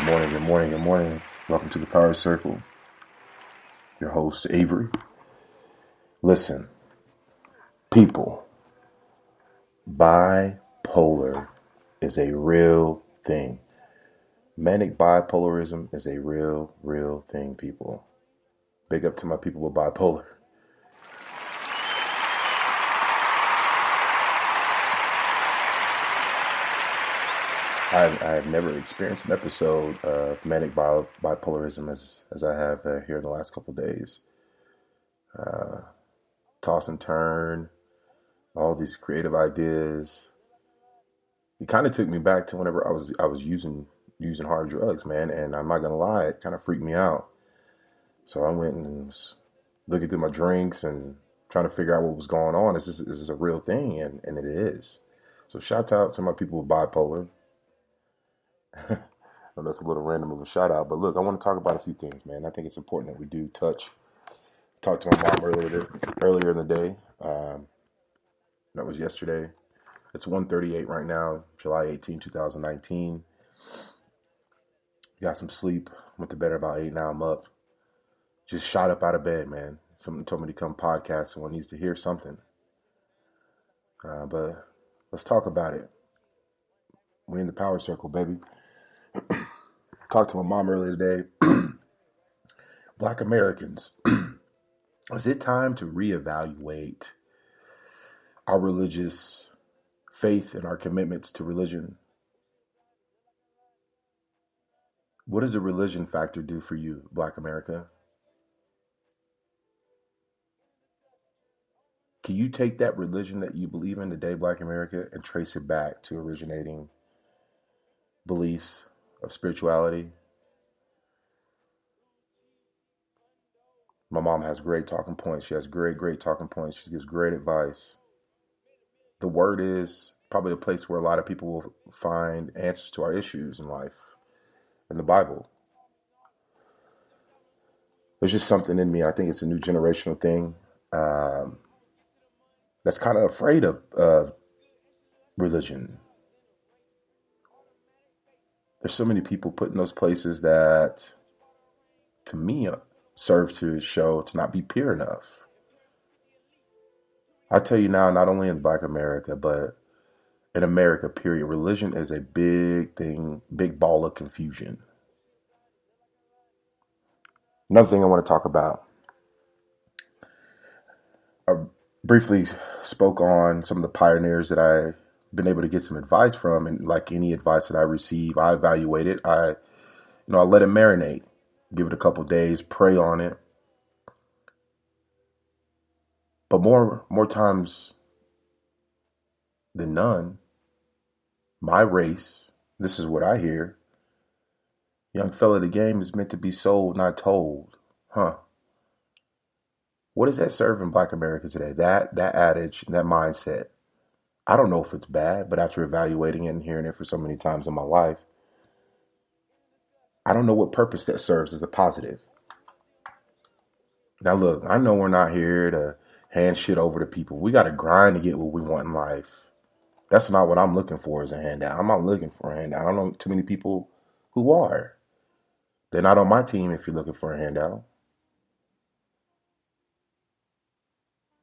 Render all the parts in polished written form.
morning, good morning, good morning. Welcome to the Power Circle. Your host, Avery. Listen, people, bipolar is a real thing. Manic bipolarism is a real thing, people. Big up to my people with bipolar. I have never experienced an episode of manic bipolarism as I have here in the last couple of days. Toss and turn, all these creative ideas. It kind of took me back to whenever I was using hard drugs, man. And I'm not gonna lie, it kind of freaked me out. So I went and was looking through my drinks and trying to figure out what was going on. Is this a real thing? And it is. So shout out to my people with bipolar. Well, that's a little random of a shout out, but look, I want to talk about a few things, man. I think it's important that we do talk to my mom earlier in the day. That was yesterday. It's 1:38 right now, July 18, 2019. Got some sleep. Went to bed about 8. Now I'm up. Just shot up out of bed, man. Someone told me to come podcast. Someone needs to hear something. But let's talk about it. We're in the power circle, baby. Talked to my mom earlier today. Black Americans. Is it time to reevaluate our religious faith and our commitments to religion? What does a religion factor do for you, Black America? Can you take that religion that you believe in today, Black America, and trace it back to originating beliefs of spirituality? My mom has great talking points. She has great talking points. She gives great advice. The word is probably a place where a lot of people will find answers to our issues in life, in the Bible. There's just something in me. I think it's a new generational thing that's kind of afraid of religion. There's so many people put in those places that, to me, serve to show to not be pure enough. I tell you now, not only in Black America, but in America, period, religion is a big thing, big ball of confusion. Another thing I want to talk about. I briefly spoke on some of the pioneers that I've been able to get some advice from, and like any advice that I receive, I evaluate it. I let it marinate, give it a couple days, pray on it. But more times than none, my race, this is what I hear. Young fella, the game is meant to be sold, not told. Huh. What does that serve in Black America today? That adage, that mindset. I don't know if it's bad, but after evaluating it and hearing it for so many times in my life, I don't know what purpose that serves as a positive. Now look, I know we're not here to hand shit over to people. We got to grind to get what we want in life. That's not what I'm looking for as a handout. I'm not looking for a handout. I don't know too many people who are. They're not on my team if you're looking for a handout.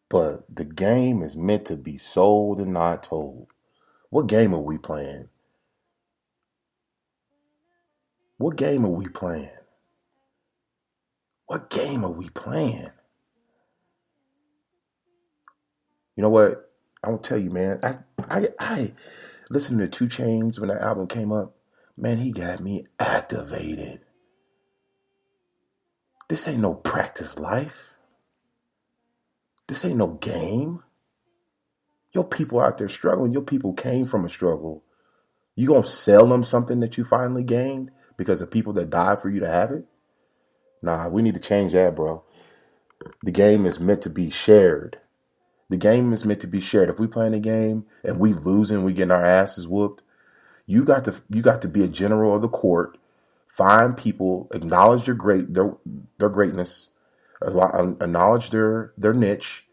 But the game is meant to be sold and not told. What game are we playing? What game are we playing? What game are we playing? You know what? I will tell you, man. I listened to 2 Chainz when that album came up. Man, he got me activated. This ain't no practice life. This ain't no game. Your people out there struggling. Your people came from a struggle. You gonna sell them something that you finally gained because of people that died for you to have it? Nah, we need to change that, bro. The game is meant to be shared. The game is meant to be shared. If we playing a game and we losing, we getting our asses whooped, you got to be a general of the court. Find people, acknowledge their greatness, acknowledge their niche,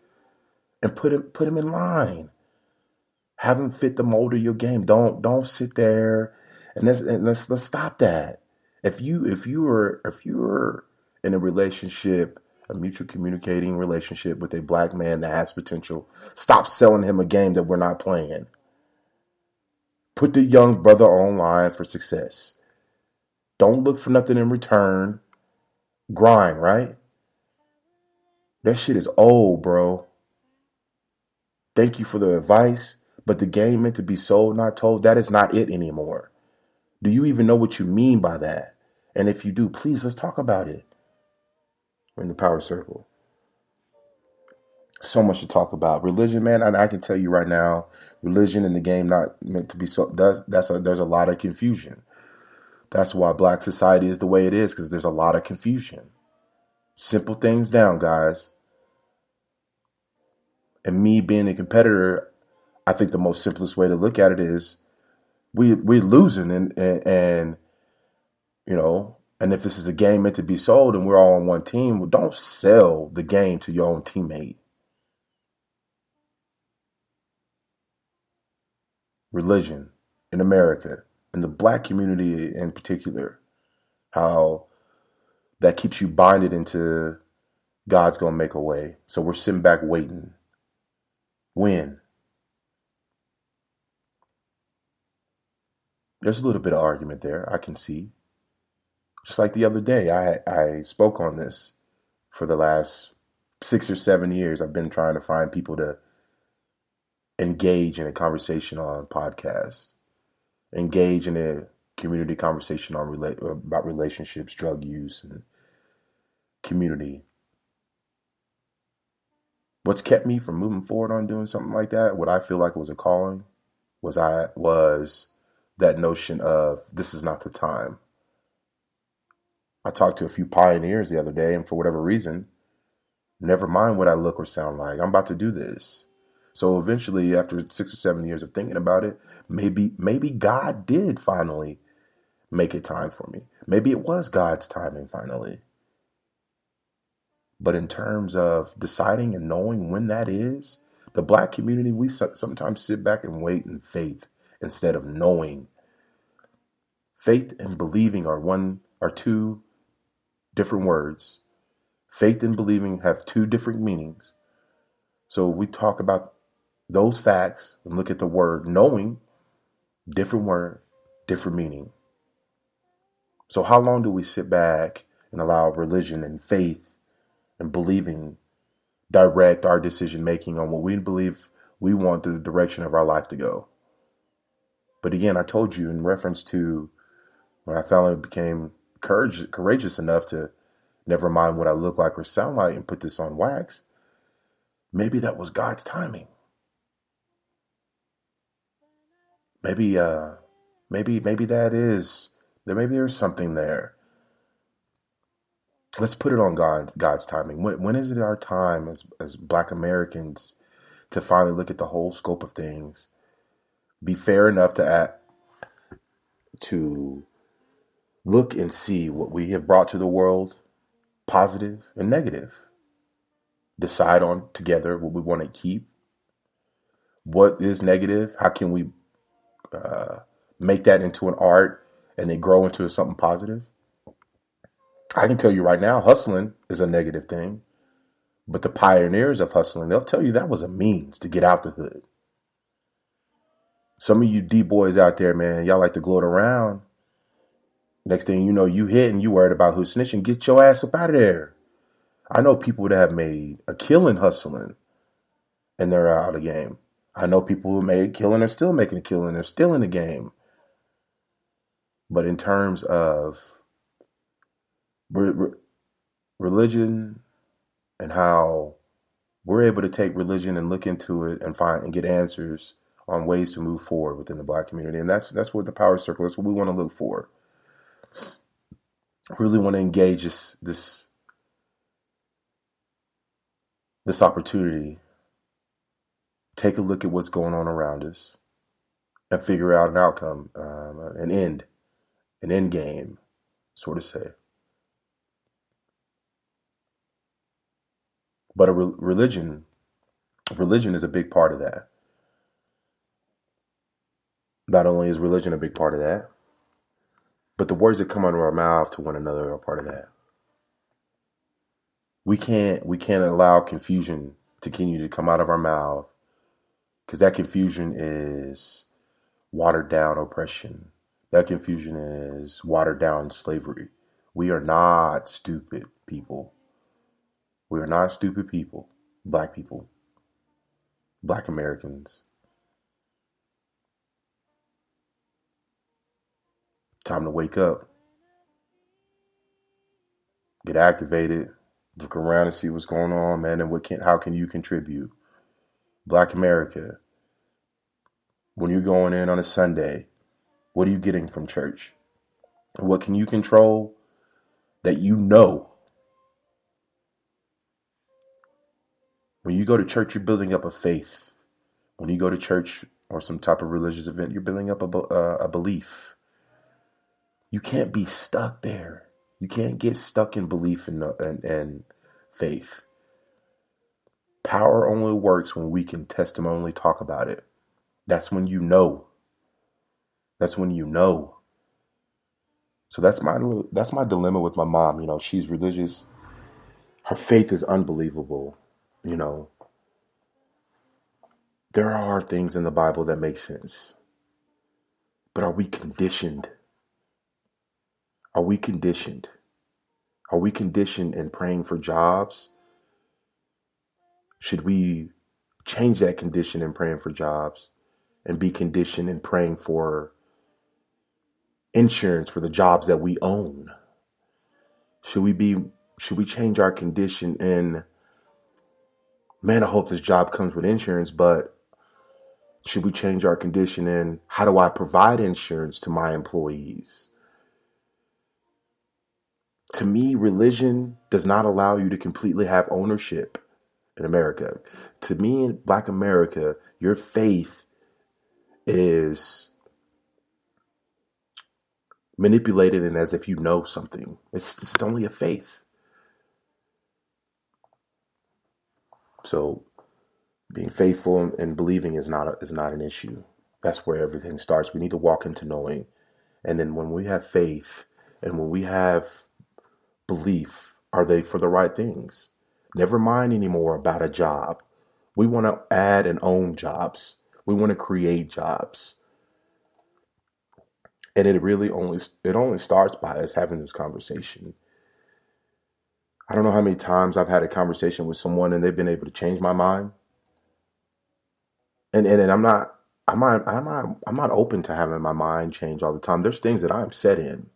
and put them in line. Have them fit the mold of your game. Don't sit there and let's stop that. If you were in a relationship, a mutual communicating relationship with a black man that has potential, stop selling him a game that we're not playing. Put the young brother online for success. Don't look for nothing in return. Grind, right? That shit is old, bro. Thank you for the advice, but the game meant to be sold, not told, that is not it anymore. Do you even know what you mean by that? And if you do, please let's talk about it. We're in the power circle. So much to talk about. Religion, man, I can tell you right now, religion in the game not meant to be so. There's a lot of confusion. That's why black society is the way it is, because there's a lot of confusion. Simple things down, guys. And me being a competitor, I think the most simplest way to look at it is we're losing, and you know, and if this is a game meant to be sold and we're all on one team, well, don't sell the game to your own teammate. Religion in America, in the black community in particular, how that keeps you binded into God's gonna make a way. So we're sitting back waiting. When? There's a little bit of argument there, I can see. Just like the other day, I spoke on this for the last 6 or 7 years. I've been trying to find people to engage in a conversation on podcasts, engage in a community conversation on about relationships, drug use, and community. What's kept me from moving forward on doing something like that, what I feel like was a calling, was that notion of this is not the time. I talked to a few pioneers the other day, and for whatever reason, never mind what I look or sound like, I'm about to do this. So eventually, after 6 or 7 years of thinking about it, maybe God did finally make it time for me. Maybe it was God's timing finally. But in terms of deciding and knowing when that is, the black community, we sometimes sit back and wait in faith instead of knowing. Faith and believing are two different words. Faith and believing have two different meanings. So we talk about those facts and look at the word knowing, different word, different meaning. So how long do we sit back and allow religion and faith and believing direct our decision making on what we believe we want the direction of our life to go? But again, I told you in reference to when I finally became courageous enough to never mind what I look like or sound like and put this on wax, maybe that was God's timing. Maybe that is there. Maybe there's something there. Let's put it on God's timing. When is it our time as Black Americans to finally look at the whole scope of things, be fair enough to look and see what we have brought to the world, positive and negative. Decide on together what we want to keep. What is negative? How can we make that into an art and then grow into something positive? I can tell you right now, hustling is a negative thing. But the pioneers of hustling, they'll tell you that was a means to get out the hood. Some of you D boys out there, man, y'all like to gloat around. Next thing you know, you hit and you worried about who's snitching. Get your ass up out of there. I know people that have made a killing hustling and they're out of the game. I know people who made a killing are still making a killing. They're still in the game. But in terms of religion and how we're able to take religion and look into it and find and get answers on ways to move forward within the Black community. And that's what the power circle is, what we want to look for. Really want to engage this opportunity. Take a look at what's going on around us and figure out an outcome, an end game, sort of say. But religion is a big part of that. Not only is religion a big part of that, But the words that come out of our mouth to one another are part of that. We can't allow confusion to continue to come out of our mouth, because that confusion is watered down oppression. That confusion is watered down slavery. We are not stupid people. We are not stupid people. Black people. Black Americans. Time to wake up. Get activated. Look around and see what's going on, man, and how can you contribute? Black America. When you're going in on a Sunday, what are you getting from church? What can you control that you know? When you go to church, you're building up a faith. When you go to church or some type of religious event, you're building up a belief. You can't be stuck there. You can't get stuck in belief and faith. Power only works when we can testimonially talk about it. That's when you know. That's when you know. So that's my dilemma with my mom. You know, she's religious. Her faith is unbelievable. You know, there are things in the Bible that make sense. But are we conditioned? Are we conditioned? Are we conditioned in praying for jobs? Should we change that condition in praying for jobs and be conditioned in praying for insurance for the jobs that we own? Should we change our condition in, man, I hope this job comes with insurance, but should we change our condition in, how do I provide insurance to my employees? To me, religion does not allow you to completely have ownership in America. To me, in Black America, your faith is manipulated and as if you know something. It's only a faith. So being faithful and believing is not an issue. That's where everything starts. We need to walk into knowing. And then when we have faith and when we have belief, are they for the right things? Never mind anymore about a job. We want to add and own jobs. We want to create jobs. And it only starts by us having this conversation. I don't know how many times I've had a conversation with someone and they've been able to change my mind. And I'm not open to having my mind change all the time. There's things that I'm set in,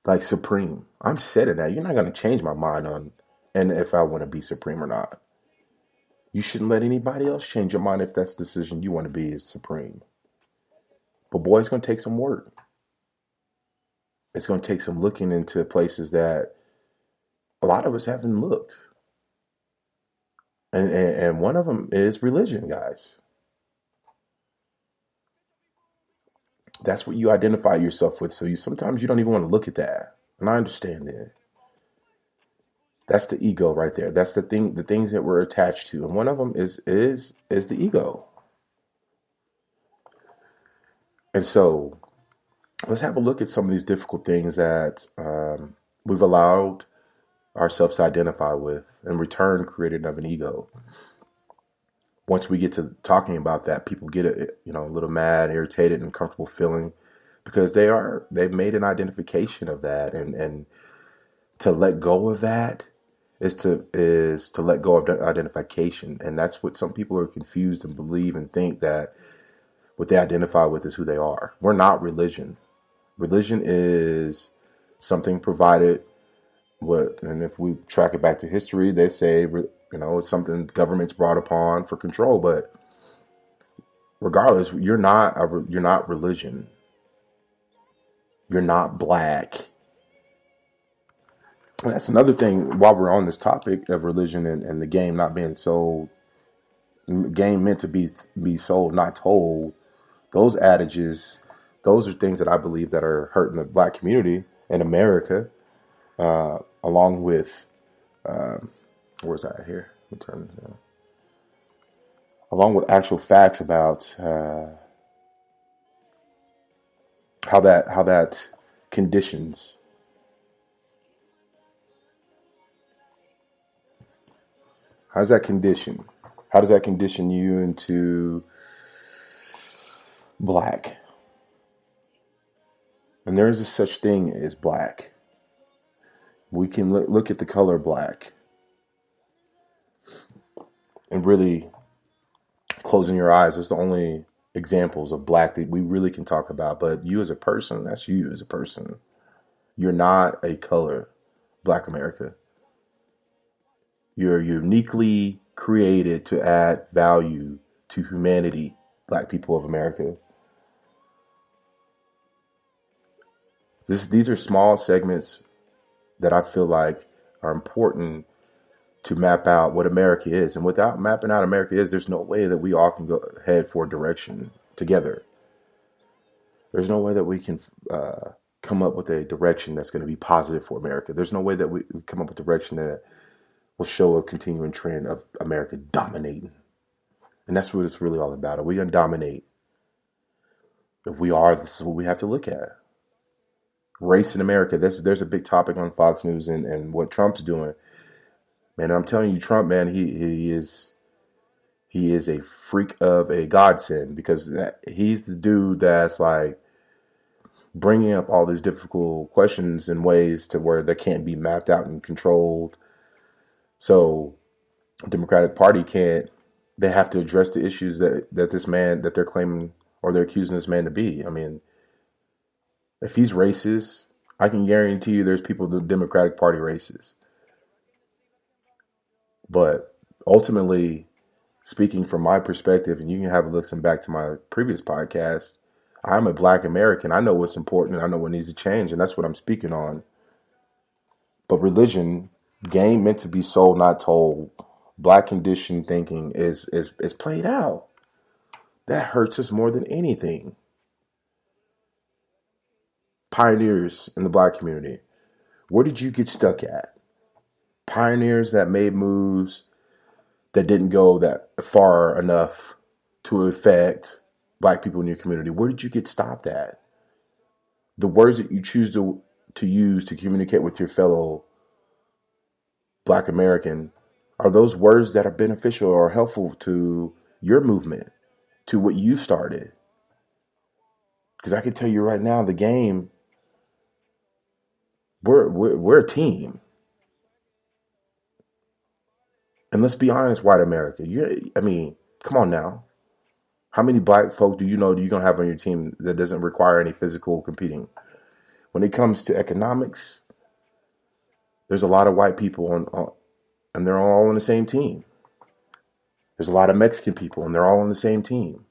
like supreme. I'm set in that. You're not gonna change my mind on and if I want to be supreme or not. You shouldn't let anybody else change your mind if that's the decision you want to be is supreme. But boy, it's gonna take some work. It's gonna take some looking into places that a lot of us haven't looked. And one of them is religion, guys. That's what you identify yourself with. So sometimes you don't even want to look at that. And I understand that. That's the ego right there. That's the things that we're attached to. And one of them is the ego. And so let's have a look at some of these difficult things that we've allowed ourselves to identify with and return created of an ego. Once we get to talking about that, people get a little mad, irritated, and uncomfortable feeling because they've made an identification of that, and to let go of that is to let go of the identification, and that's what some people are confused and believe and think that what they identify with is who they are. We're not religion. Religion is something provided. And if we track it back to history, they say it's something governments brought upon for control. But regardless, you're not religion. You're not black. And that's another thing. While we're on this topic of religion and the game not being sold, game meant to be sold, not told. Those adages, those are things that I believe that are hurting the black community in America. Along with, where's that here? Along with actual facts about how that conditions. How does that condition? How does that condition you into black? And there is a such thing as black. We can look at the color black and really closing your eyes. Those are the only examples of black that we really can talk about. But you as a person, that's you as a person. You're not a color, Black America. You're uniquely created to add value to humanity, Black people of America. These are small segments that I feel like are important to map out what America is. And without mapping out America is, there's no way that we all can go head for a direction together. There's no way that we can come up with a direction that's going to be positive for America. There's no way that we come up with a direction that will show a continuing trend of America dominating. And that's what it's really all about. Are we going to dominate? If we are, this is what we have to look at. Race in America. There's a big topic on Fox News and what Trump's doing. Man, I'm telling you, Trump, man, he is a freak of a godsend because he's the dude that's like bringing up all these difficult questions in ways to where they can't be mapped out and controlled. So Democratic Party can't, they have to address the issues that this man, that they're claiming or they're accusing this man to be. I mean, if he's racist, I can guarantee you there's people in the Democratic Party racist. But ultimately, speaking from my perspective, and you can have a listen back to my previous podcast, I'm a Black American. I know what's important. I know what needs to change, and that's what I'm speaking on. But religion, game meant to be sold, not told. Black conditioned thinking is played out. That hurts us more than anything. Pioneers in the Black community, where did you get stuck at? Pioneers that made moves that didn't go that far enough to affect Black people in your community. Where did you get stopped at? The words that you choose to use to communicate with your fellow Black American, are those words that are beneficial or helpful to your movement, to what you started? Because I can tell you right now, the game, we're a team. And let's be honest, white America. I mean, come on now. How many Black folk do you know you're going to have on your team that doesn't require any physical competing? When it comes to economics, there's a lot of white people and they're all on the same team. There's a lot of Mexican people and they're all on the same team.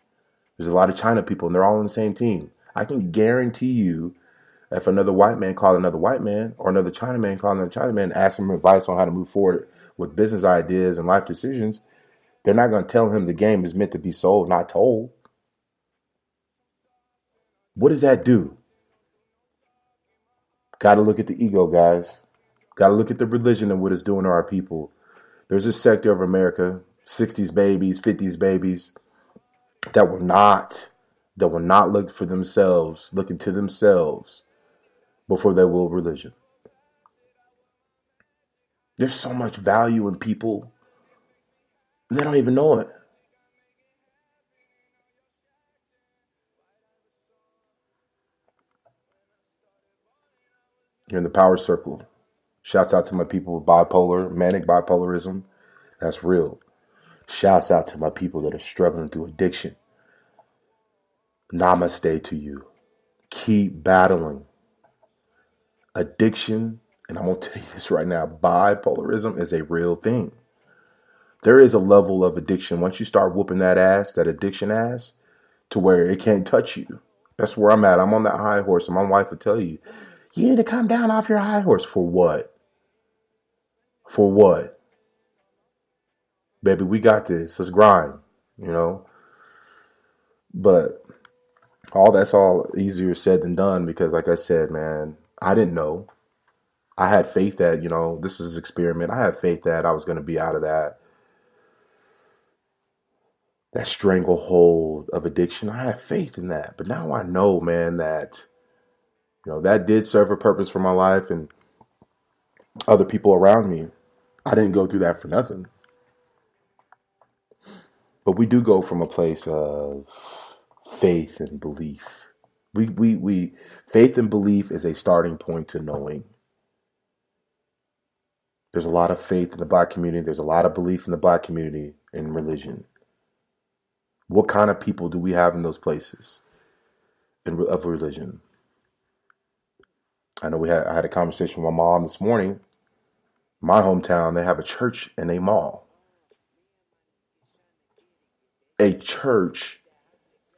There's a lot of China people and they're all on the same team. I can guarantee you, if another white man called another white man or another China man called another China man, asked him advice on how to move forward with business ideas and life decisions, they're not going to tell him the game is meant to be sold, not told. What does that do? Got to look at the ego, guys. Got to look at the religion and what it's doing to our people. There's a sector of America, 60s babies, 50s babies, that will not look for themselves, look into themselves before they will religion. There's so much value in people, and they don't even know it. You're in the power circle. Shouts out to my people with bipolar, manic bipolarism. That's real. Shouts out to my people that are struggling through addiction. Namaste to you. Keep battling. Addiction, and I'm going to tell you this right now, bipolarism is a real thing. There is a level of addiction. Once you start whooping that ass, that addiction ass, to where it can't touch you. That's where I'm at. I'm on that high horse, and my wife would tell you, you need to come down off your high horse. For what? For what? Baby, we got this. Let's grind, you know? But that's all easier said than done because, like I said, man, I didn't know. I had faith that, this was an experiment. I had faith that I was going to be out of that stranglehold of addiction. I had faith in that. But now I know, man, that That did serve a purpose for my life and other people around me. I didn't go through that for nothing. But we do go from a place of faith and belief. We faith and belief is a starting point to knowing. There's a lot of faith in the black community. There's a lot of belief in the black community in religion. What kind of people do we have in those places of religion? I know I had a conversation with my mom this morning. My hometown, they have a church and a mall. A church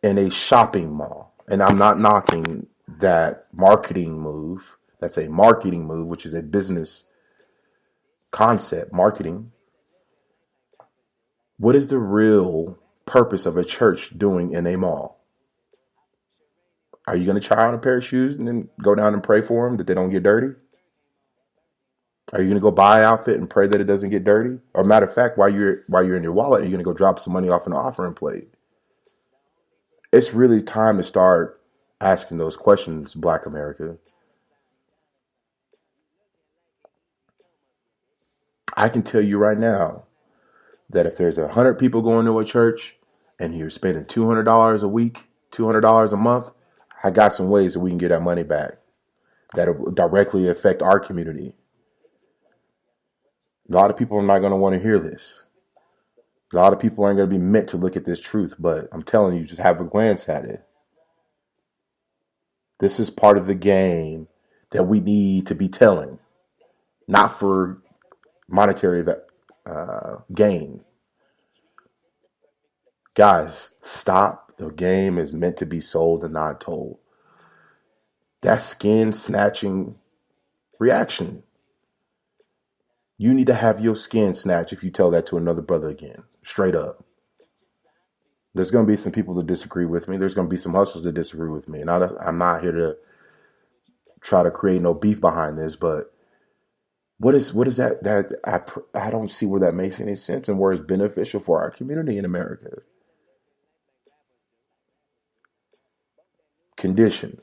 and a shopping mall. And I'm not knocking that marketing move. That's a marketing move, which is a business concept, marketing. What is the real purpose of a church doing in a mall? Are you going to try on a pair of shoes and then go down and pray for them that they don't get dirty? Are you going to go buy an outfit and pray that it doesn't get dirty? Or matter of fact, while you're in your wallet, are you going to go drop some money off an offering plate? It's really time to start asking those questions, Black America. I can tell you right now that if there's 100 people going to a church and you're spending $200 a week, $200 a month, I got some ways that we can get that money back that'll directly affect our community. A lot of people are not going to want to hear this. A lot of people aren't going to be meant to look at this truth, but I'm telling you, just have a glance at it. This is part of the game that we need to be telling, not for monetary gain. Guys, stop. The game is meant to be sold and not told. That skin snatching reaction. You need to have your skin snatched if you tell that to another brother again. Straight up. There's going to be some people that disagree with me. There's going to be some hustlers that disagree with me. And I'm not here to try to create no beef behind this, but what is that I don't see where that makes any sense and where it's beneficial for our community in America. Condition.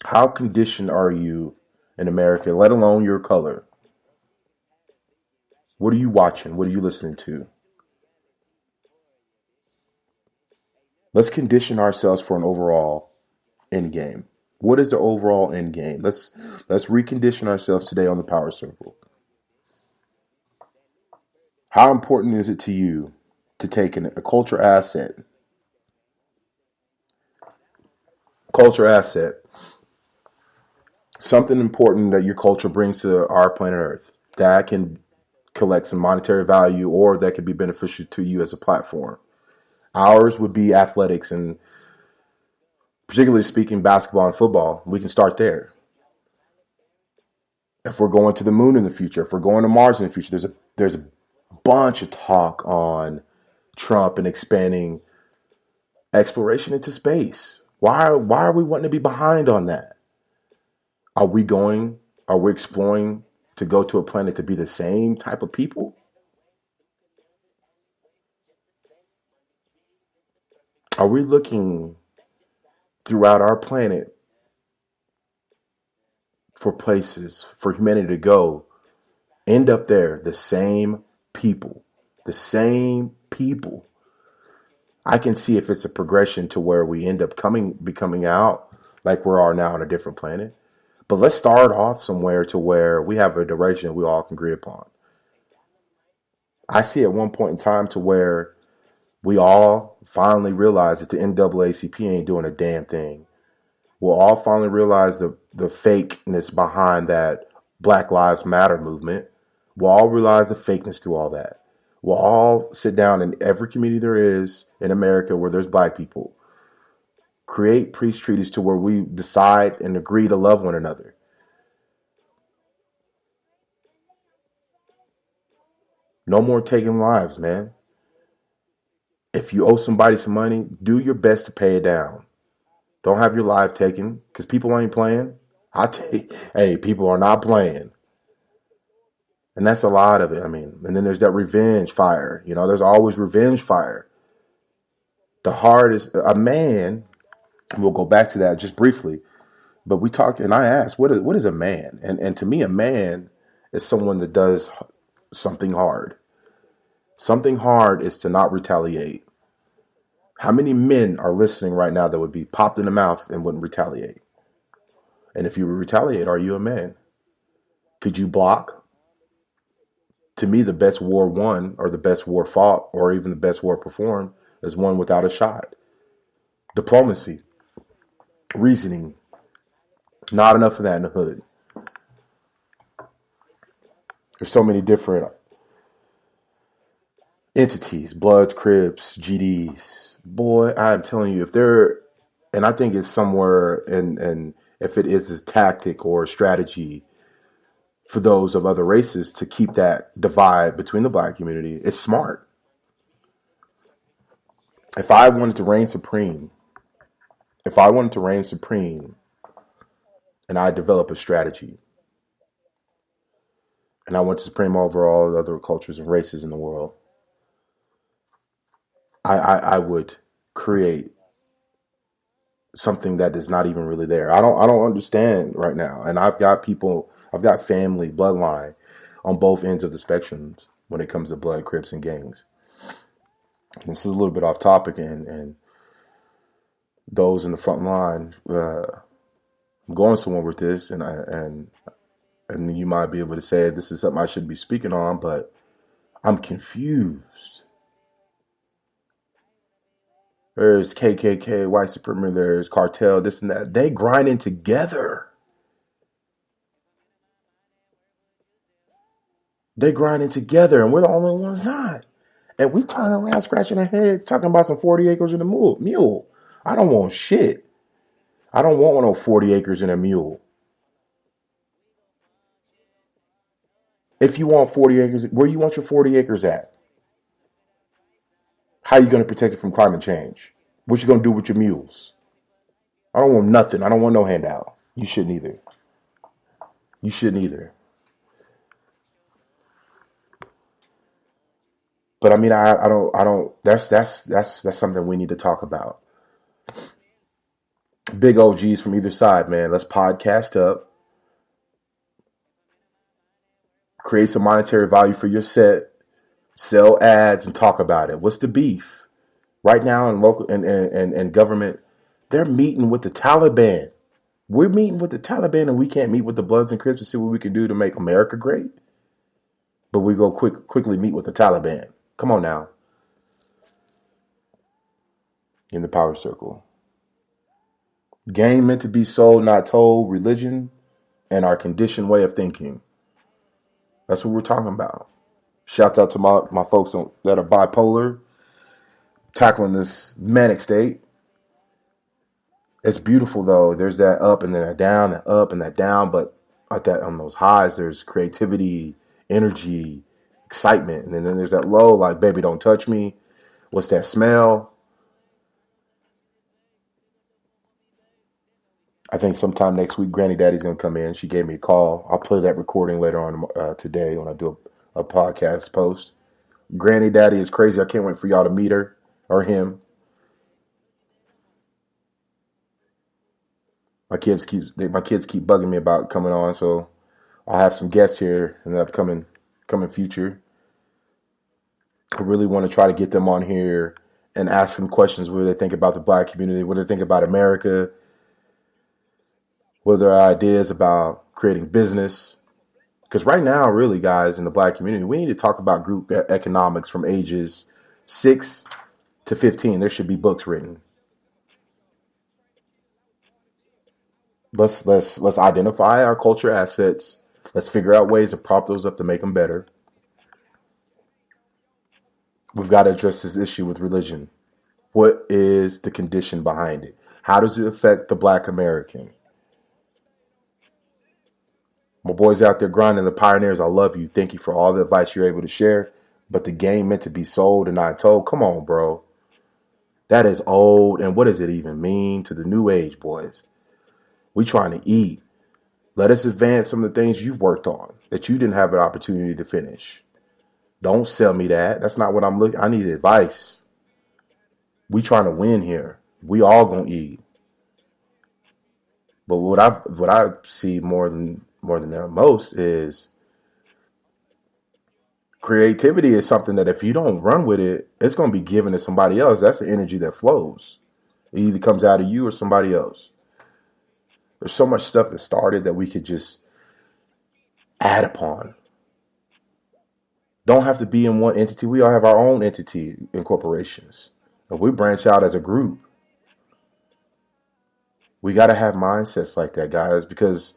How conditioned are you in America, let alone your color? What are you watching? What are you listening to? Let's condition ourselves for an overall end game. What is the overall end game? Let's recondition ourselves today on the power circle. How important is it to you to take a culture asset? Culture asset. Something important that your culture brings to our planet Earth that can collect some monetary value or that could be beneficial to you as a platform. Ours would be athletics, and particularly speaking basketball and football. We can start there. If we're going to the moon in the future, if we're going to Mars in the future, there's a bunch of talk on Trump and expanding exploration into space. Why are we wanting to be behind on that? Are we exploring to go to a planet to be the same type of people? Are we looking throughout our planet for places for humanity to go, end up there, the same people? The same people. I can see if it's a progression to where we end up becoming out like we are now on a different planet. But let's start off somewhere to where we have a direction we all can agree upon. I see at one point in time to where we all finally realize that the NAACP ain't doing a damn thing. We'll all finally realize the fakeness behind that Black Lives Matter movement. We'll all realize the fakeness through all that. We'll all sit down in every community there is in America where there's Black people. Create peace treaties to where we decide and agree to love one another. No more taking lives, man. If you owe somebody some money, do your best to pay it down. Don't have your life taken because people ain't playing. Hey, people are not playing. And that's a lot of it. I mean, and then there's that revenge fire. There's always revenge fire. The hardest, a man, and we'll go back to that just briefly. But we talked, and I asked, what is a man? And to me, a man is someone that does something hard. Something hard is to not retaliate. How many men are listening right now that would be popped in the mouth and wouldn't retaliate? And if you retaliate, are you a man? Could you block? To me, the best war won, or the best war fought, or even the best war performed is one without a shot. Diplomacy, reasoning, not enough of that in the hood. There's so many different entities, Bloods, Crips, GDs. Boy, I'm telling you, if they're, and I think it's somewhere, and if it is a tactic or a strategy for those of other races to keep that divide between the black community, it's smart. If I wanted to reign supreme, and I develop a strategy, and I went supreme over all the other cultures and races in the world, I would create something that is not even really there. I don't understand right now. And I've got family, bloodline on both ends of the spectrums when it comes to blood, Crips, and gangs. This is a little bit off topic, and those in the front line, I'm going somewhere with this, and you might be able to say this is something I shouldn't be speaking on, but I'm confused. There's KKK, white supremacy, there's cartel, this and that. They grinding together. They grinding together, and we're the only ones not. And we turn around scratching our heads talking about some 40 acres in a mule. I don't want shit. I don't want no 40 acres in a mule. If you want 40 acres, where you want your 40 acres at? How are you going to protect it from climate change? What you going to do with your mules? I don't want nothing. I don't want no handout. You shouldn't either. You shouldn't either. But I mean, I don't. That's something we need to talk about. Big OGs from either side, man. Let's podcast up. Create some monetary value for your set. Sell ads and talk about it. What's the beef? Right now in local and government, they're meeting with the Taliban. We're meeting with the Taliban, and we can't meet with the Bloods and Crips to see what we can do to make America great. But we go quickly meet with the Taliban. Come on now. In the power circle. Game meant to be sold, not told. Religion and our conditioned way of thinking. That's what we're talking about. Shout out to my folks that are bipolar, tackling this manic state. It's beautiful though. There's that up and then that down, that up and that down. But at that on those highs, there's creativity, energy, excitement, and then there's that low, like baby, don't touch me. What's that smell? I think sometime next week, Granny Daddy's gonna come in. She gave me a call. I'll play that recording later on today when I do a podcast post. Granny Daddy is crazy. I can't wait for y'all to meet her or him. My kids keep bugging me about coming on, so I'll have some guests here in the upcoming future. I really want to try to get them on here and ask them questions. What do they think about the black community? What do they think about America? What are their ideas about creating business? Because right now, really, guys, in the black community, we need to talk about group economics from ages 6 to 15. There should be books written. Let's identify our culture assets. Let's figure out ways to prop those up to make them better. We've got to address this issue with religion. What is the condition behind it? How does it affect the black American? My boys out there grinding, the pioneers, I love you. Thank you for all the advice you're able to share. But the game meant to be sold and not told. Come on, bro. That is old. And what does it even mean to the new age, boys? We trying to eat. Let us advance some of the things you've worked on that you didn't have an opportunity to finish. Don't sell me that. That's not what I'm looking. I need advice. We trying to win here. We all gonna eat. But what I see more than most is creativity is something that if you don't run with it, it's going to be given to somebody else. That's the energy that flows. It either comes out of you or somebody else. There's so much stuff that started that we could just add upon. Don't have to be in one entity. We all have our own entity in corporations. If we branch out as a group, we got to have mindsets like that, guys. Because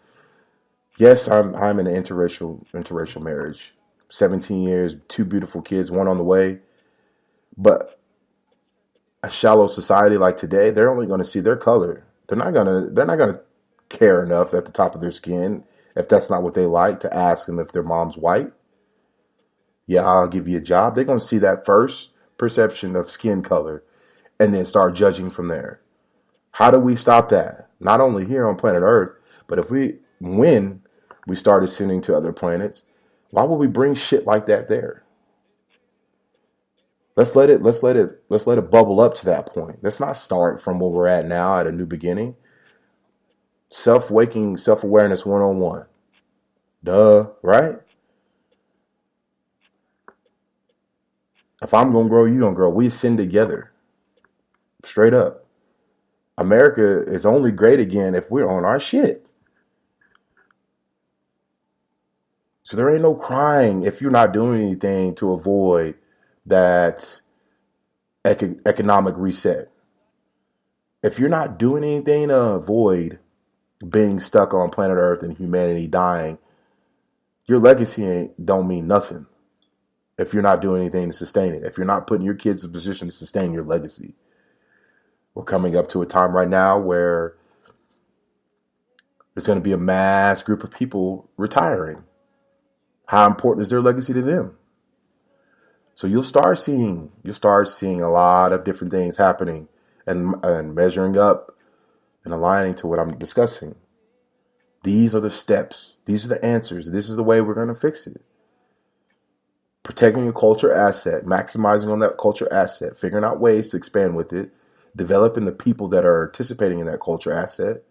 yes, I'm in an interracial marriage. 17 years, two beautiful kids, one on the way. But a shallow society like today, they're only going to see their color. They're not gonna care enough at the top of their skin if that's not what they like to ask them if their mom's white. Yeah, I'll give you a job. They're going to see that first perception of skin color and then start judging from there. How do we stop that? Not only here on planet Earth, but when we start ascending to other planets, why would we bring shit like that there? Let's let it bubble up to that point. Let's not start from where we're at now at a new beginning. Self-waking, self-awareness 101. Duh, right? If I'm gonna grow, you gonna grow. We ascend together. Straight up. America is only great again if we're on our shit. So there ain't no crying if you're not doing anything to avoid that economic reset. If you're not doing anything to avoid being stuck on planet Earth and humanity dying, your legacy don't mean nothing. If you're not doing anything to sustain it, if you're not putting your kids in a position to sustain your legacy. We're coming up to a time right now where there's going to be a mass group of people retiring. How important is their legacy to them? So you'll start seeing a lot of different things happening and measuring up and aligning to what I'm discussing. These are the steps. These are the answers. This is the way we're going to fix it. Protecting a culture asset, maximizing on that culture asset, figuring out ways to expand with it, developing the people that are participating in that culture asset,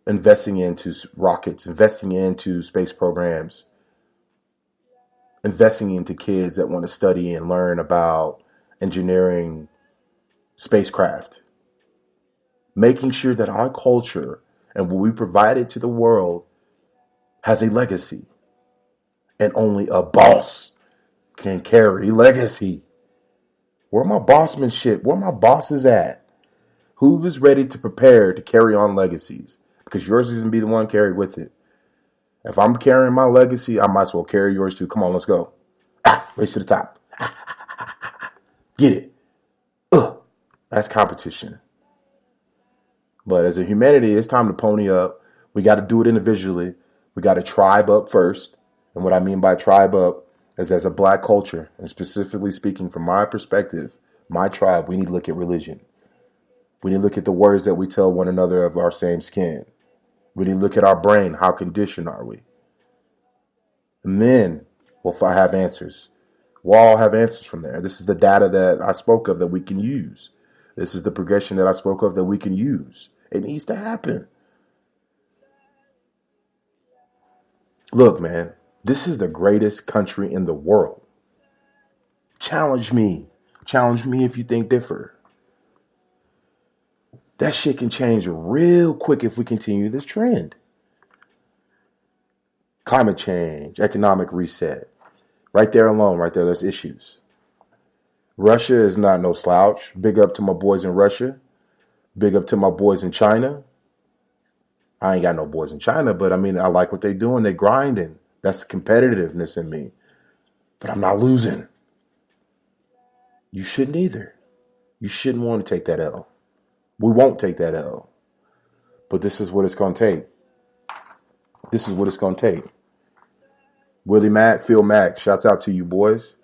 investing into rockets, investing into space programs, investing into kids that want to study and learn about engineering spacecraft, making sure that our culture and what we provided to the world has a legacy. And only a boss can carry legacy. Where my bossmanship? Where my bosses at? Who is ready to prepare to carry on legacies? Because yours is going to be the one carried with it. If I'm carrying my legacy, I might as well carry yours too. Come on, let's go. Race to the top. Get it. That's competition. But as a humanity, it's time to pony up. We got to do it individually. We got to tribe up first. And what I mean by tribe up is as a black culture, and specifically speaking from my perspective, my tribe, we need to look at religion. We need to look at the words that we tell one another of our same skin. We need to look at our brain. How conditioned are we? And then we'll have answers. We'll all have answers from there. This is the data that I spoke of that we can use. This is the progression that I spoke of that we can use. It needs to happen. Look, man, this is the greatest country in the world. Challenge me. Challenge me if you think different. That shit can change real quick if we continue this trend. Climate change, economic reset. Right there alone, right there, there's issues. Russia is not no slouch. Big up to my boys in Russia. Big up to my boys in China. I ain't got no boys in China, but I mean, I like what they doing. They grinding. That's competitiveness in me. But I'm not losing. You shouldn't either. You shouldn't want to take that L. We won't take that L. But this is what it's going to take. This is what it's going to take. Willie Mack, Phil Mack, shouts out to you boys.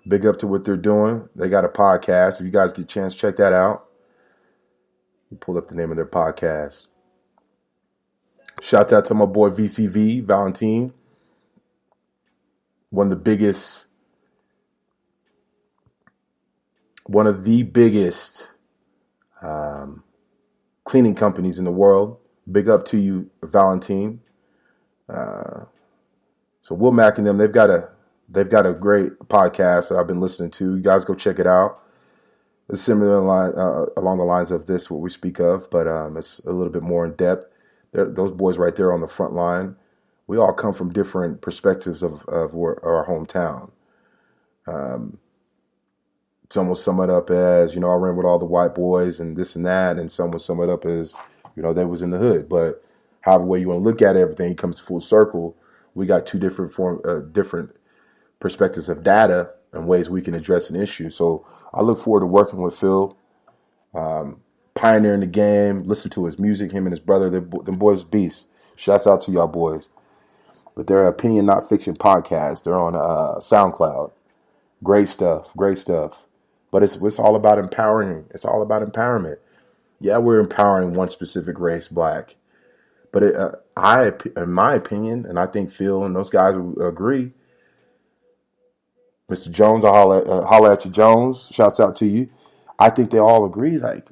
Big up to what they're doing. They got a podcast. If you guys get a chance, check that out. Pull up the name of their podcast. Shout out to my boy VCV, Valentine. One of the biggest cleaning companies in the world. Big up to you, Valentine. So Will Mack and them, they've got a great podcast that I've been listening to. You guys go check it out. It's similar along the lines of this, what we speak of, but it's a little bit more in depth. Those boys right there on the front line, we all come from different perspectives of our hometown. Some will sum it up as, I ran with all the white boys and this and that, and some will sum it up as, they was in the hood. But however way you want to look at it, everything comes full circle. We got two different perspectives of data and ways we can address an issue. So I look forward to working with Phil, pioneering the game, listen to his music, him and his brother, them boys beasts. Shouts out to y'all boys. But they're Opinion Not Fiction podcast. They're on SoundCloud. Great stuff. But it's all about empowering. It's all about empowerment. Yeah, we're empowering one specific race, black. But in my opinion, and I think Phil and those guys will agree, Mr. Jones, I'll holler at you, Jones. Shouts out to you. I think they all agree, like,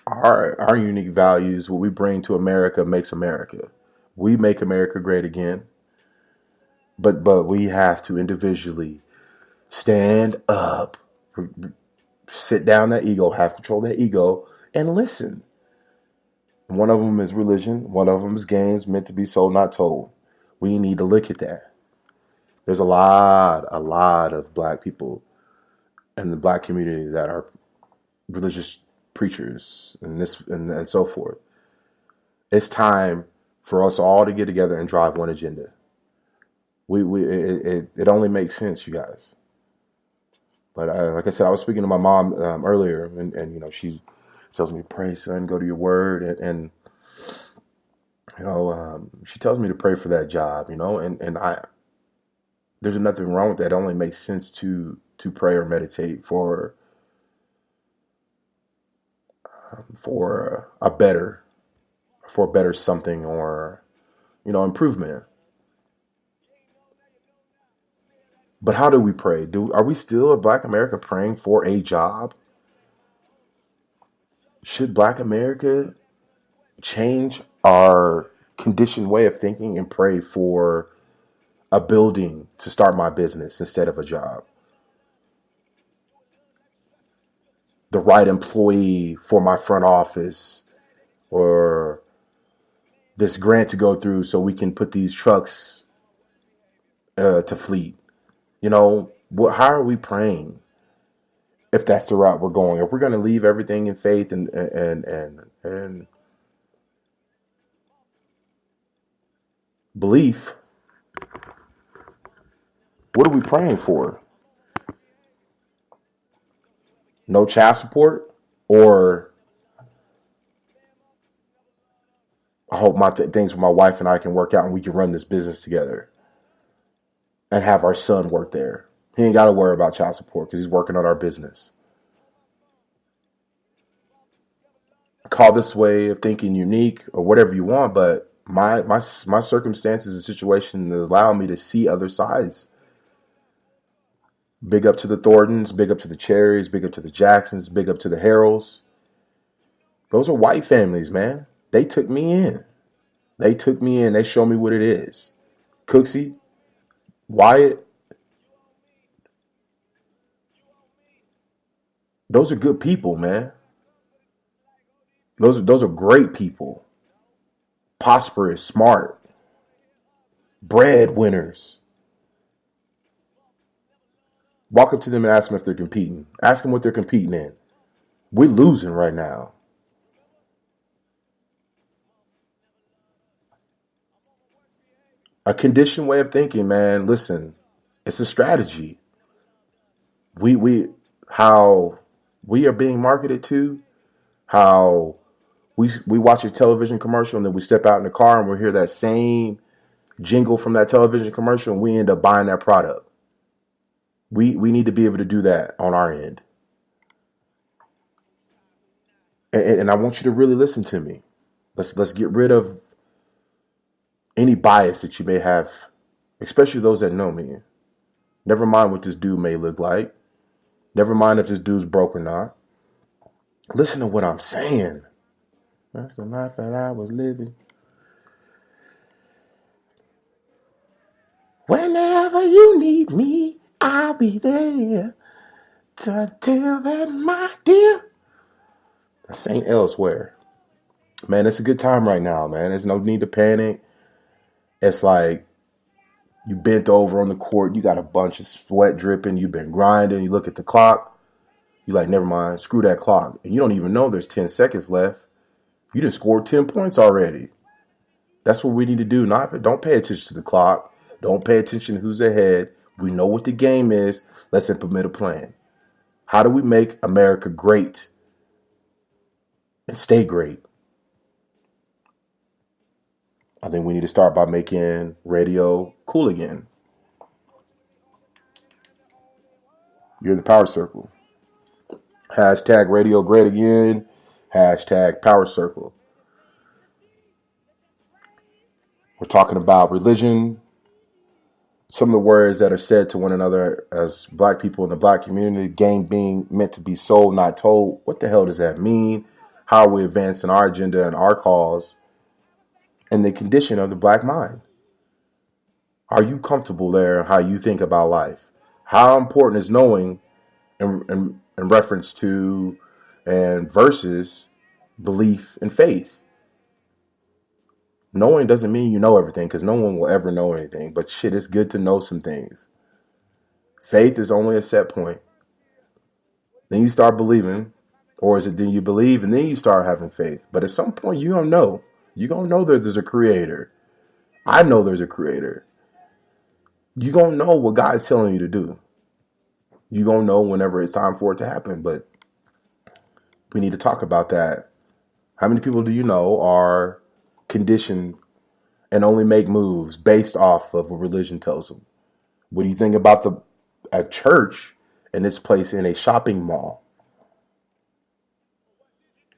our unique values, what we bring to America makes America. We make America great again. But we have to individually stand up, sit down that ego, have control of that ego, and listen. One of them is religion. One of them is games meant to be sold, not told. We need to look at that. There's a lot of black people in the black community that are religious preachers and so forth. It's time for us all to get together and drive one agenda. It only makes sense, you guys. But like I said, I was speaking to my mom earlier, and she tells me, pray, son, go to your word, and she tells me to pray for that job, and I. There's nothing wrong with that. It only makes sense to pray or meditate for a better something, or improvement. But how do we pray? Are we still in Black America praying for a job? Should Black America change our conditioned way of thinking and pray for a building to start my business instead of a job? The right employee for my front office, or this grant to go through so we can put these trucks to fleet. How are we praying if that's the route we're going? If we're going to leave everything in faith and belief, what are we praying for? No child support? Or I hope things with my wife and I can work out and we can run this business together and have our son work there. He ain't got to worry about child support because he's working on our business. Call this way of thinking unique or whatever you want, but my circumstances and situation allow me to see other sides. Big up to the Thorntons, big up to the Cherries, big up to the Jacksons, big up to the Harrells. Those are white families, man. They took me in. They showed me what it is. Cooksey, Wyatt. Those are good people, man. Those are great people. Prosperous, smart, breadwinners. Walk up to them and ask them if they're competing. Ask them what they're competing in. We're losing right now. A conditioned way of thinking, man. Listen, it's a strategy. How we are being marketed to, how we watch a television commercial and then we step out in the car and we hear that same jingle from that television commercial and we end up buying that product. We need to be able to do that on our end. And I want you to really listen to me. Let's get rid of any bias that you may have, especially those that know me. Never mind what this dude may look like. Never mind if this dude's broke or not. Listen to what I'm saying. That's the life that I was living. Whenever you need me, I'll be there to tell that, my dear. That's ain't elsewhere. Man, it's a good time right now, man. There's no need to panic. It's like you bent over on the court, you got a bunch of sweat dripping, you've been grinding, you look at the clock, you're like, never mind, screw that clock. And you don't even know there's 10 seconds left. You just scored 10 points already. That's what we need to do. Don't pay attention to the clock. Don't pay attention to who's ahead. We know what the game is. Let's implement a plan. How do we make America great and stay great? I think we need to start by making radio cool again. You're in the power circle. Hashtag radio great again. Hashtag power circle. We're talking about religion. Some of the words that are said to one another as black people in the black community. Game being meant to be sold, not told. What the hell does that mean? How are we advancing our agenda and our cause? And the condition of the black mind. Are you comfortable there? How you think about life? How important is knowing in reference to and versus belief and faith? Knowing doesn't mean you know everything, because no one will ever know anything. But shit, it's good to know some things. Faith is only a set point. Then you start believing, or is it then you believe and then you start having faith? But at some point you don't know. You're going to know that there's a creator. I know there's a creator. You're going to know what God's telling you to do. You're going to know whenever it's time for it to happen. But we need to talk about that. How many people do you know are conditioned and only make moves based off of what religion tells them? What do you think about a church and its place in a shopping mall?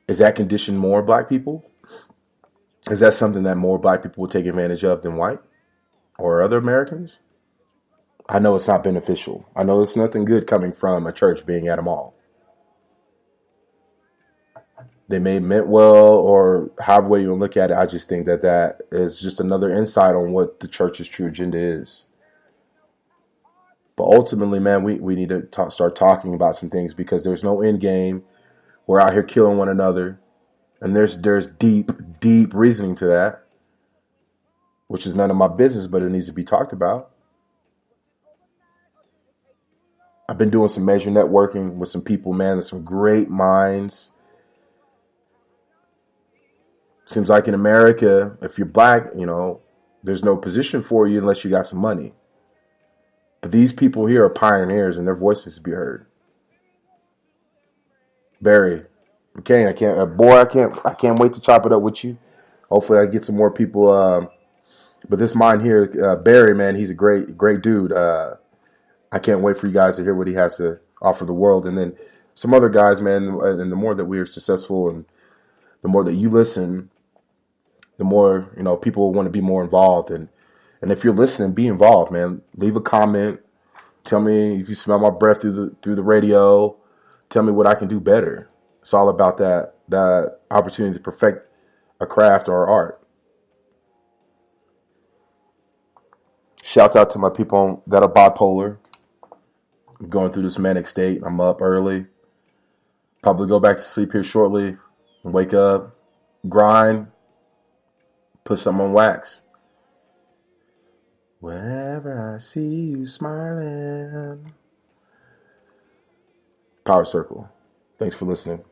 Is that conditioned more black people? Is that something that more black people will take advantage of than white or other Americans? I know it's not beneficial. I know there's nothing good coming from a church being at a mall. They may have meant well, or however way you look at it. I just think that is just another insight on what the church's true agenda is. But ultimately, man, we need to start talking about some things, because there's no end game. We're out here killing one another. And there's deep, deep reasoning to that, which is none of my business, but it needs to be talked about. I've been doing some major networking with some people, man. There's some great minds. Seems like in America, if you're black, there's no position for you unless you got some money. But these people here are pioneers, and their voices to be heard. Barry, McCain, I can't wait to chop it up with you. Hopefully, I get some more people. But this mind here, Barry, man, he's a great dude. I can't wait for you guys to hear what he has to offer the world. And then some other guys, man. And the more that we are successful, and the more that you listen, the more people will want to be more involved. And if you're listening, be involved, man. Leave a comment. Tell me if you smell my breath through the radio. Tell me what I can do better. It's all about that opportunity to perfect a craft or art. Shout out to my people that are bipolar. I'm going through this manic state. I'm up early. Probably go back to sleep here shortly. And wake up, grind, put something on wax. Whenever I see you smiling. Power Circle. Thanks for listening.